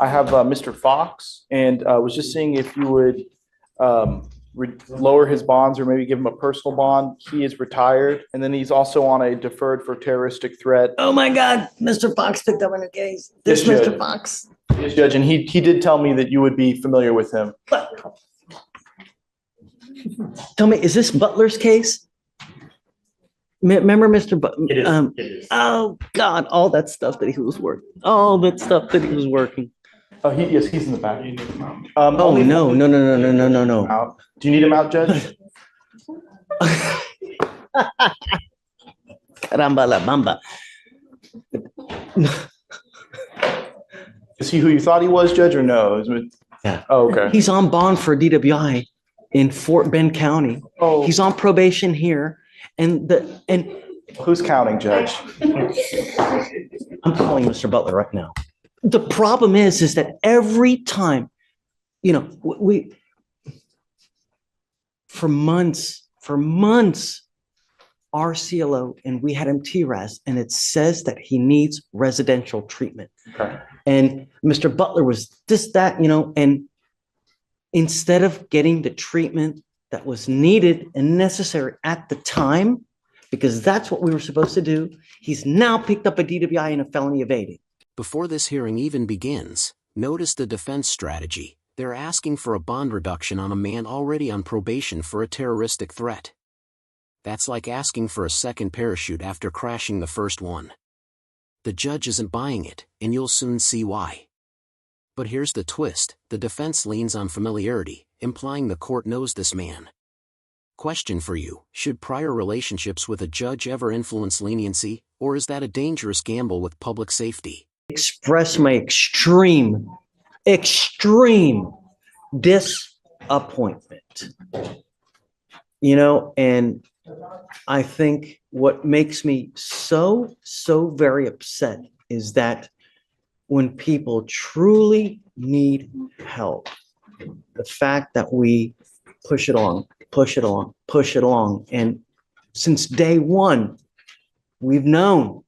I have Mr. Fox, and was just seeing if you would lower his bonds or maybe give him a personal bond. He is retired, and then he's also on a deferred for terroristic threat. Oh my God, Mr. Fox picked up on a case. This Yes, Mr. Judge. Fox. Yes, Judge, and he did tell me that you would be familiar with him. Tell me, is this Butler's case? Remember Mr. It is. It is. Oh God, all that stuff that he was working. All that stuff that he was working. Oh, yes, he's in the back. Oh, no. Out. Do you need him out, Judge? Caramba la bamba. Is he who you thought he was, Judge, or no? Yeah. Oh, okay. He's on bond for DWI in Fort Bend County. Oh. He's on probation here. And who's counting, Judge? I'm calling Mr. Butler right now. The problem is that every time, we for months, our CLO, and we had him TRAS, and it says that he needs residential treatment. Okay. And Mr. Butler was that, and instead of getting the treatment that was needed and necessary at the time, because that's what we were supposed to do, he's now picked up a DWI and a felony evading. Before this hearing even begins, notice the defense strategy. They're asking for a bond reduction on a man already on probation for a terroristic threat. That's like asking for a second parachute after crashing the first one. The judge isn't buying it, and you'll soon see why. But here's the twist: the defense leans on familiarity, implying the court knows this man. Question for you: should prior relationships with a judge ever influence leniency, or is that a dangerous gamble with public safety? Express my extreme disappointment. And I think what makes me so very upset is that when people truly need help, the fact that we push it along. And since day one, we've known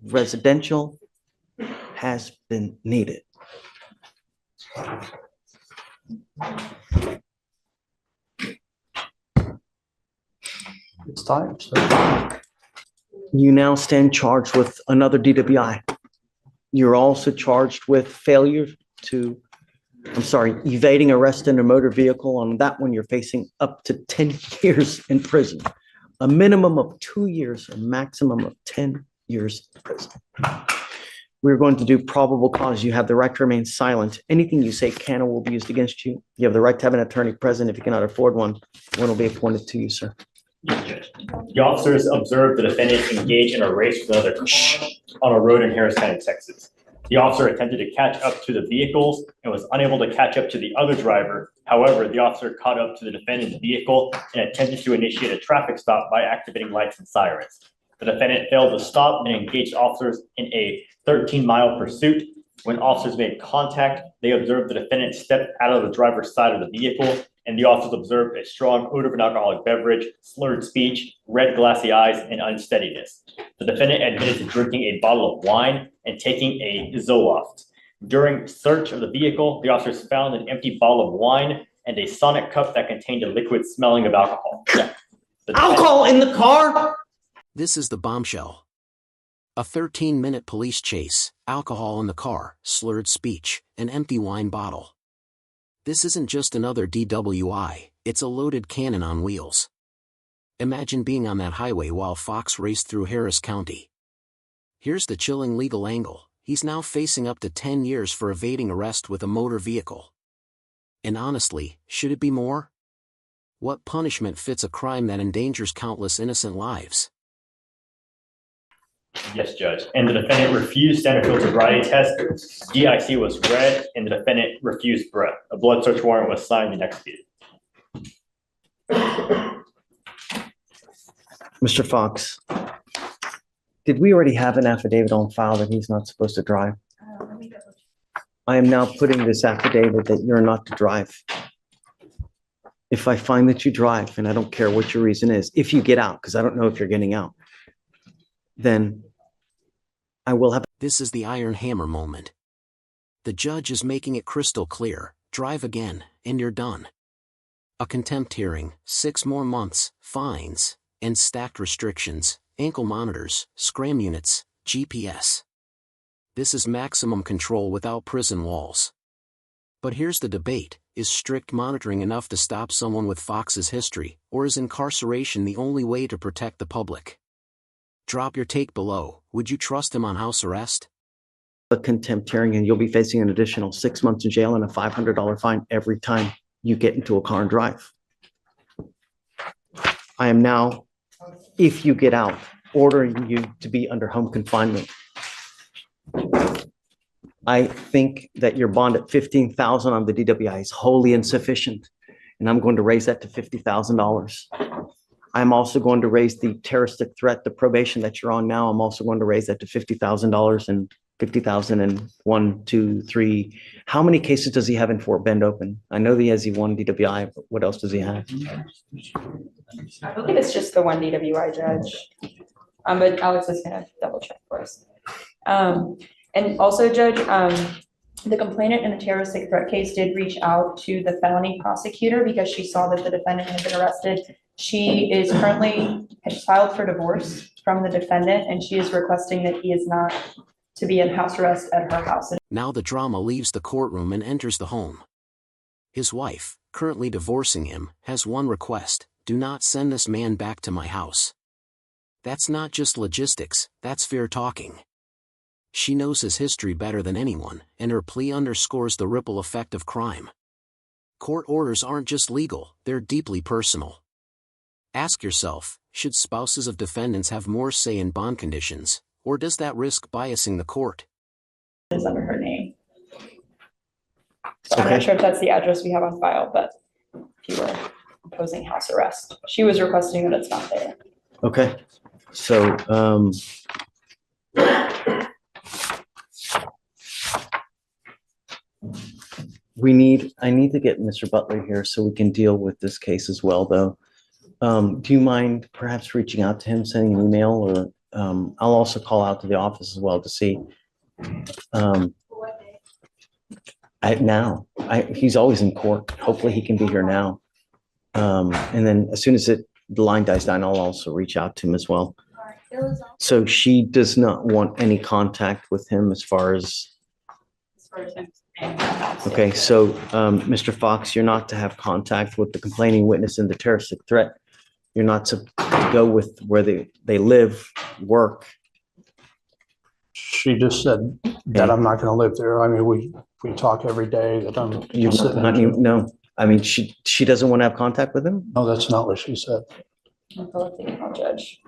residential has been needed. It's time. You now stand charged with another DWI. You're also charged with evading arrest in a motor vehicle. On that one, you're facing up to 10 years in prison, a minimum of 2 years, a maximum of 10 years in prison. We're going to do probable cause. You have the right to remain silent. Anything you say can or will be used against you. You have the right to have an attorney present. If you cannot afford one will be appointed to you, sir. The officers observed the defendant engage in a race with another car on a road in Harris County, Texas. The officer attempted to catch up to the vehicles and was unable to catch up to the other driver. However, the officer caught up to the defendant's vehicle and attempted to initiate a traffic stop by activating lights and sirens. The defendant failed to stop and engaged officers in a 13-mile pursuit. When officers made contact, they observed the defendant step out of the driver's side of the vehicle, and the officers observed a strong odor of an alcoholic beverage, slurred speech, red glassy eyes, and unsteadiness. The defendant admitted to drinking a bottle of wine and taking a Zoloft. During search of the vehicle, the officers found an empty bottle of wine and a Sonic cup that contained a liquid smelling of alcohol. Alcohol in the car? This is the bombshell. A 13-minute police chase, alcohol in the car, slurred speech, an empty wine bottle. This isn't just another DWI, it's a loaded cannon on wheels. Imagine being on that highway while Fox raced through Harris County. Here's the chilling legal angle: he's now facing up to 10 years for evading arrest with a motor vehicle. And honestly, should it be more? What punishment fits a crime that endangers countless innocent lives? Yes, Judge. And the defendant refused standard field sobriety test. DIC was read, and the defendant refused breath. A blood search warrant was signed and executed. Mr. Fox, did we already have an affidavit on file that he's not supposed to drive? I am now putting this affidavit that you're not to drive. If I find that you drive, and I don't care what your reason is, if you get out, because I don't know if you're getting out, then I will have. This is the Iron Hammer moment. The judge is making it crystal clear, drive again, and you're done. A contempt hearing, 6 more months, fines, and stacked restrictions, ankle monitors, scram units, GPS. This is maximum control without prison walls. But here's the debate, is strict monitoring enough to stop someone with Fox's history, or is incarceration the only way to protect the public? Drop your take below, would you trust him on house arrest? A contempt hearing, and you'll be facing an additional 6 months in jail and a $500 fine every time you get into a car and drive. I am now, if you get out, ordering you to be under home confinement. I think that your bond at $15,000 on the DWI is wholly insufficient, and I'm going to raise that to $50,000. I'm also going to raise the terroristic threat, the probation that you're on now. I'm also going to raise that to $50,000 and 50,000 and 1, 2, 3. How many cases does he have in Fort Bend open? I know he has the one DWI, but what else does he have? I believe it's just the one DWI judge. But Alex is gonna double check for us. And also, Judge, the complainant in the terroristic threat case did reach out to the felony prosecutor because she saw that the defendant had been arrested. She is currently has filed for divorce from the defendant, and she is requesting that he is not to be in house arrest at her house. Now the drama leaves the courtroom and enters the home. His wife, currently divorcing him, has one request: do not send this man back to my house. That's not just logistics, that's fair talking. She knows his history better than anyone, and her plea underscores the ripple effect of crime. Court orders aren't just legal, they're deeply personal. Ask yourself, should spouses of defendants have more say in bond conditions, or does that risk biasing the court? Is under her name. So I'm Okay. not sure if that's the address we have on file, but if you were opposing house arrest, she was requesting that it's not there. Okay, so, I need to get Mr. Butler here so we can deal with this case as well, though. Do you mind perhaps reaching out to him, sending an email, or, I'll also call out to the office as well to see. He's always in court. Hopefully he can be here now. And then as soon as the line dies down, I'll also reach out to him as well. So she does not want any contact with him as far as, okay, so, Mr. Fox, you're not to have contact with the complaining witness in the terroristic threat. You're not to go with where they live, work. She just said that I'm not gonna live there. I mean, we talk every day that I'm You're sitting. not even, no, I mean, she doesn't want to have contact with him? No, that's not what she said. Judge.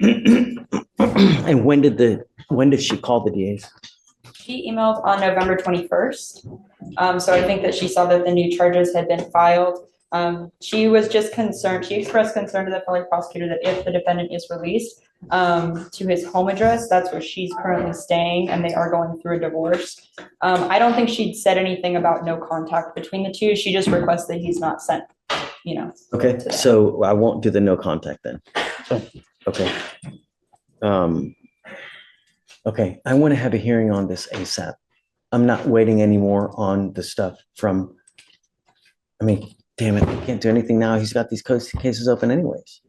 And when did she call the DAs? She emailed on November 21st. So I think that she saw that the new charges had been filed. She was just concerned, she expressed concern to the felony prosecutor that if the defendant is released to his home address, that's where she's currently staying, and they are going through a divorce. I don't think she'd said anything about no contact between the two. She just requests that he's not sent, Okay, so I won't do the no contact then. Okay. Okay, I want to have a hearing on this ASAP. I'm not waiting anymore on the stuff from, damn it, I can't do anything now. He's got these cases open anyways.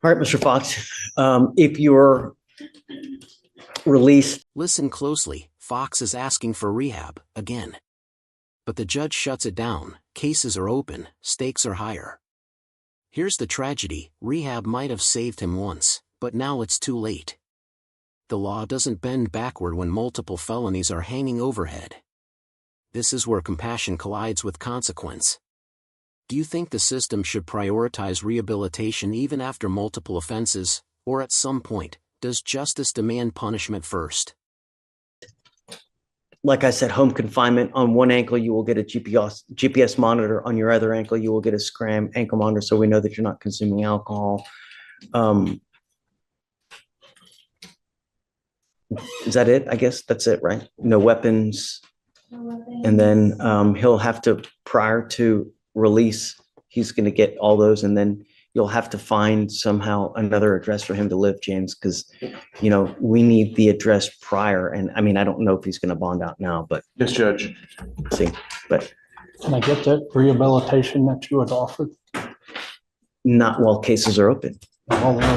All right, Mr. Fox, if you're released. Listen closely, Fox is asking for rehab, again. But the judge shuts it down, cases are open, stakes are higher. Here's the tragedy, rehab might have saved him once, but now it's too late. The law doesn't bend backward when multiple felonies are hanging overhead. This is where compassion collides with consequence. Do you think the system should prioritize rehabilitation even after multiple offenses, or at some point, does justice demand punishment first? Like I said, home confinement. On one ankle, you will get a GPS monitor. On your other ankle, you will get a scram ankle monitor, so we know that you're not consuming alcohol. Is that it? I guess that's it, right? No weapons. And then he'll have to, prior to release, he's going to get all those, and then you'll have to find somehow another address for him to live, James, because, we need the address prior. And I mean, I don't know if he's going to bond out now, but Yes, Judge. see, but Can I get that rehabilitation that you had offered? not while cases are open.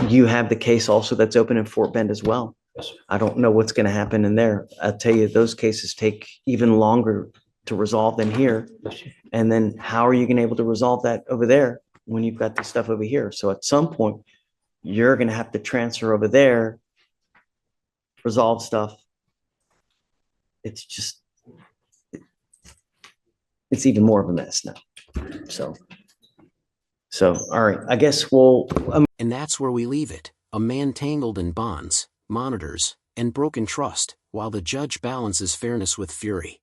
You have the case also that's open in Fort Bend as well. Yes, sir. I don't know what's going to happen in there. I'll tell you, those cases take even longer to resolve than here. And then how are you going to be able to resolve that over there when you've got this stuff over here? So at some point, you're going to have to transfer over there, resolve stuff. It's just, it's even more of a mess now. So, all right, I guess And that's where we leave it. A man tangled in bonds, monitors, and broken trust, while the judge balances fairness with fury.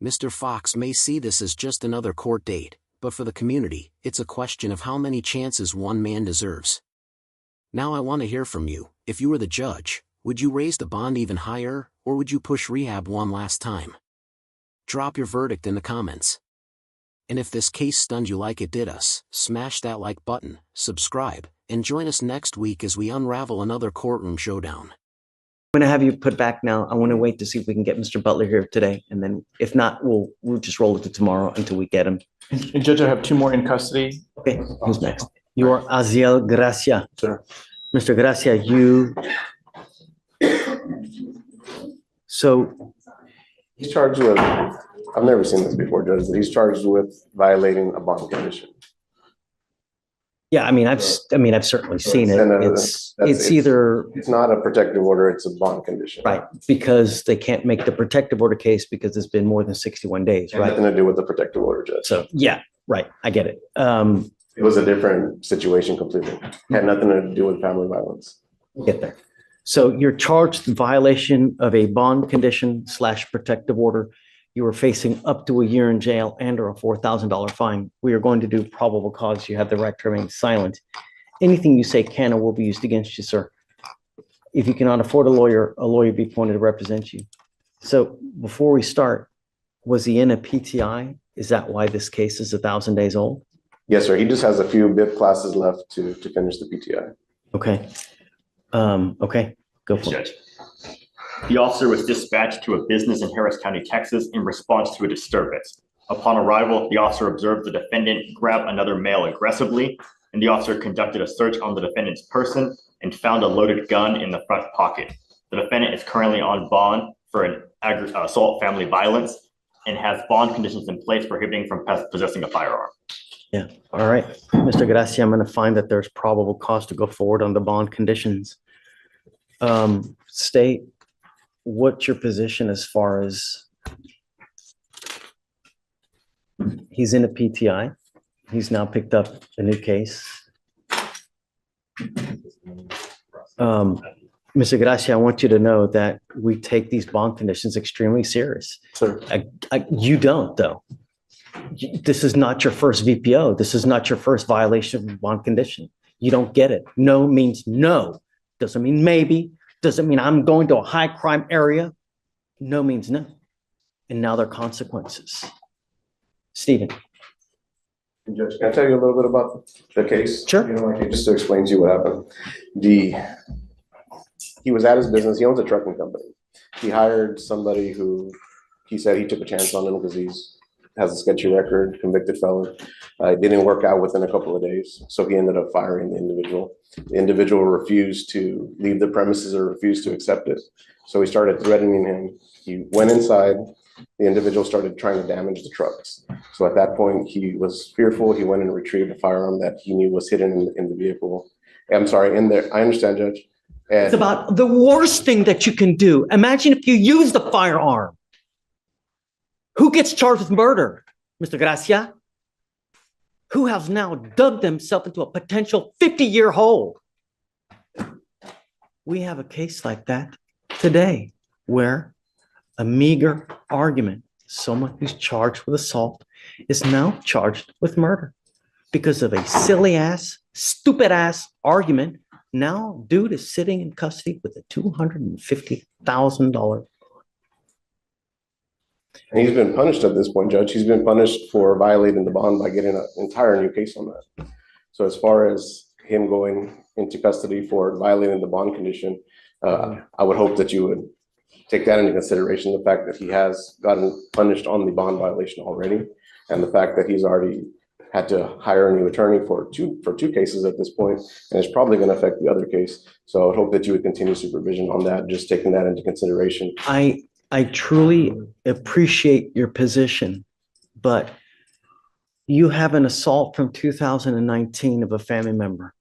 Mr. Fox may see this as just another court date, but for the community, it's a question of how many chances one man deserves. Now I want to hear from you. If you were the judge, would you raise the bond even higher, or would you push rehab one last time? Drop your verdict in the comments. And if this case stunned you like it did us, smash that like button, subscribe, and join us next week as we unravel another courtroom showdown. I'm going to have you put back now. I want to wait to see if we can get Mr. Butler here today. And then if not, we'll just roll it to tomorrow until we get him. And Judge, I have 2 more in custody. Okay, who's next? You are Aziel Gracia. Sir. Mr. Gracia, so He's charged with, I've never seen this before, Judge, but he's charged with violating a bond condition. yeah, I mean, I've certainly seen it. It's either It's not a protective order, it's a bond condition. right, because they can't make the protective order case because it's been more than 61 days, Had right? nothing to do with the protective order, Judge. So, yeah, right, I get it. It was a different situation completely. Had nothing to do with family violence. Get there. So you're charged in violation of a bond condition / protective order. You are facing up to a year in jail and or a $4,000 fine. We are going to do probable cause. You have the right to remain silent. Anything you say can or will be used against you, sir. If you cannot afford a lawyer be appointed to represent you. So before we start, was he in a PTI? Is that why this case is 1,000 days old? Yes, sir. He just has a few BIP classes left to finish the PTI. Okay. Okay, go for it. Judge. The officer was dispatched to a business in Harris County, Texas, in response to a disturbance. Upon arrival, the officer observed the defendant grab another male aggressively, and the officer conducted a search on the defendant's person and found a loaded gun in the front pocket. The defendant is currently on bond for an assault family violence and has bond conditions in place prohibiting from possessing a firearm. Yeah, all right. Mr. Gracia, I'm going to find that there's probable cause to go forward on the bond conditions. State, what's your position as far as he's in a PTI? He's now picked up a new case. Mr. Gracia, I want you to know that we take these bond conditions extremely serious. Sir. You don't, though. This is not your first VPO. This is not your first violation of bond condition. You don't get it. No means no. Doesn't mean maybe. Doesn't mean I'm going to a high crime area. No means no. And now there are consequences. Stephen. Judge, can I tell you a little bit about the case? Sure. You know, like, just to explain to you what happened. He was at his business. He owns a trucking company. He hired somebody who he said he took a chance on him because has a sketchy record, convicted felon. It didn't work out within a couple of days. So he ended up firing the individual. The individual refused to leave the premises or refused to accept it. So he started threatening him. He went inside. The individual started trying to damage the trucks. So at that point, he was fearful. He went and retrieved a firearm that he knew was hidden in the vehicle. I'm sorry, in there. I understand, Judge. It's about the worst thing that you can do. Imagine if you use the firearm. Who gets charged with murder, Mr. Gracia? Who has now dug themselves into a potential 50-year hole? We have a case like that today where a meager argument, someone who's charged with assault is now charged with murder because of a silly ass, stupid ass argument. Now, dude is sitting in custody with a $250,000. And he's been punished at this point, Judge. He's been punished for violating the bond by getting an entire new case on that. So as far as him going into custody for violating the bond condition, I would hope that you would take that into consideration, the fact that he has gotten punished on the bond violation already, and the fact that he's already had to hire a new attorney for two cases at this point, and it's probably going to affect the other case. So I would hope that you would continue supervision on that, just taking that into consideration. I truly appreciate your position, but you have an assault from 2019 of a family member.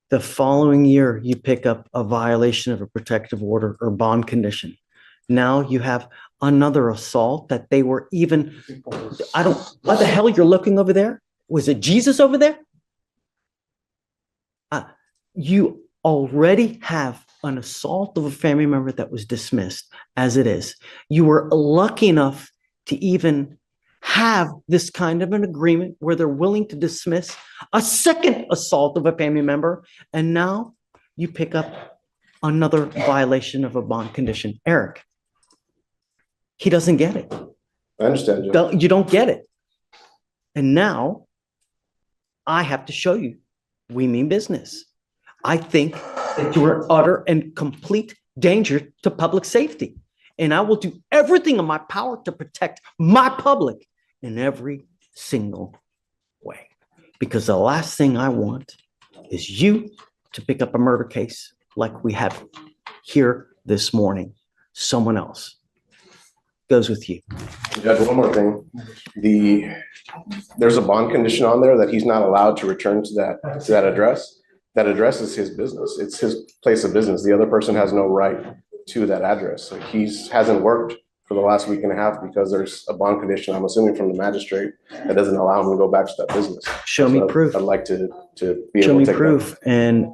The following year, you pick up a violation of a protective order or bond condition. Now you have another assault that they were even, what the hell you're looking over there? Was it Jesus over there? You already have an assault of a family member that was dismissed as it is. You were lucky enough to even have this kind of an agreement where they're willing to dismiss a second assault of a family member. And now you pick up another violation of a bond condition. Eric, he doesn't get it. I understand, Judge. You don't get it. And now I have to show you we mean business. I think that you are utter and complete danger to public safety. And I will do everything in my power to protect my public in every single way. Because the last thing I want is you to pick up a murder case like we have here this morning. Someone else goes with you. Judge, one more thing. There's a bond condition on there that he's not allowed to return to that address. That address is his business. It's his place of business. The other person has no right to that address. Like, hasn't worked for the last week and a half because there's a bond condition, I'm assuming from the magistrate, that doesn't allow him to go back to that business. Show me proof. I'd like to be Show able me to take proof. And,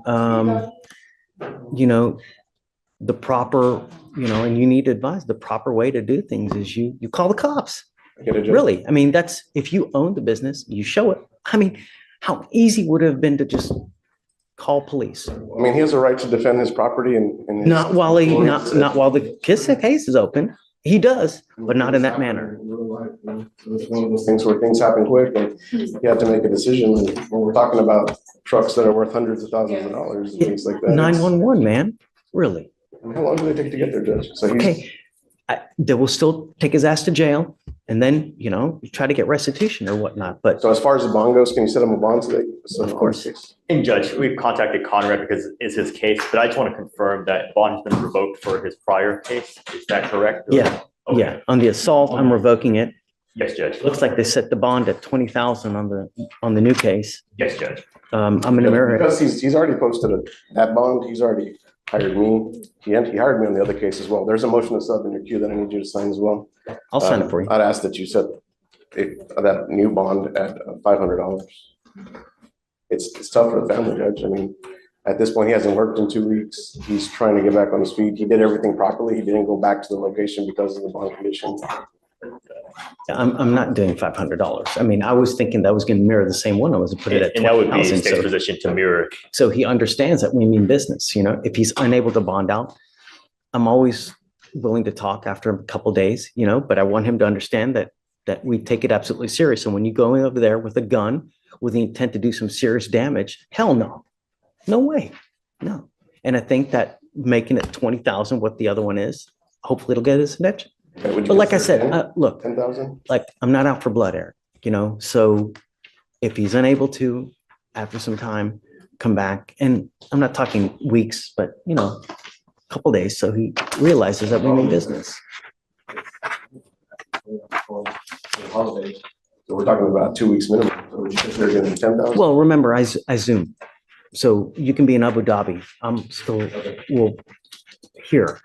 the proper, and you need to advise the proper way to do things is you call the cops. that. Get a judge. Really. I mean, if you own the business, you show it. I mean, how easy would it have been to just call police? I mean, he has a right to defend his property and his- Not while the case is open. He does, but not in that manner. It's one of those things where things happen quick and you have to make a decision. And when we're talking about trucks that are worth hundreds of thousands of dollars and things like that. 911, man. Really? How long do they take to get there, Judge? So Okay. They will still take his ass to jail and then, try to get restitution or whatnot. But So as far as the bond goes, can you set him a bond today? Of course. And Judge, we've contacted Conrad because it's his case, but I just want to confirm that bond has been revoked for his prior case. Is that correct? yeah, Okay. yeah. On the assault, I'm revoking it. Yes, Judge. Looks like they set the bond at 20,000 on the new case. Yes, Judge. I'm gonna mirror it. Because he's already posted that bond. He's already hired me. He hired me on the other case as well. There's a motion to sub in your queue that I need you to sign as well. I'll sign it for you. I'd ask that you set that new bond at $500. It's tough for the family, Judge. I mean, at this point, he hasn't worked in 2 weeks. He's trying to get back on his feet. He did everything properly. He didn't go back to the location because of the bond condition. I'm not doing $500. I mean, I was thinking that was going to mirror the same one. I was put it at And that would be 20,000. state's position to mirror. So he understands that we mean business. If he's unable to bond out, I'm always willing to talk after a couple days, but I want him to understand that we take it absolutely serious. And when you go over there with a gun with the intent to do some serious damage, hell no. No way. No. And I think that making it 20,000, what the other one is, hopefully it'll get his attention. Okay, would you But like I consider said, look, 10,000? like I'm not out for blood, Eric, so if he's unable to, after some time, come back, and I'm not talking weeks, but a couple days, so he realizes that we mean business. So we're talking about 2 weeks minimum. So would you consider giving him 10,000? Well, remember, I Zoom, so you can be in Abu Dhabi. I'm still, here.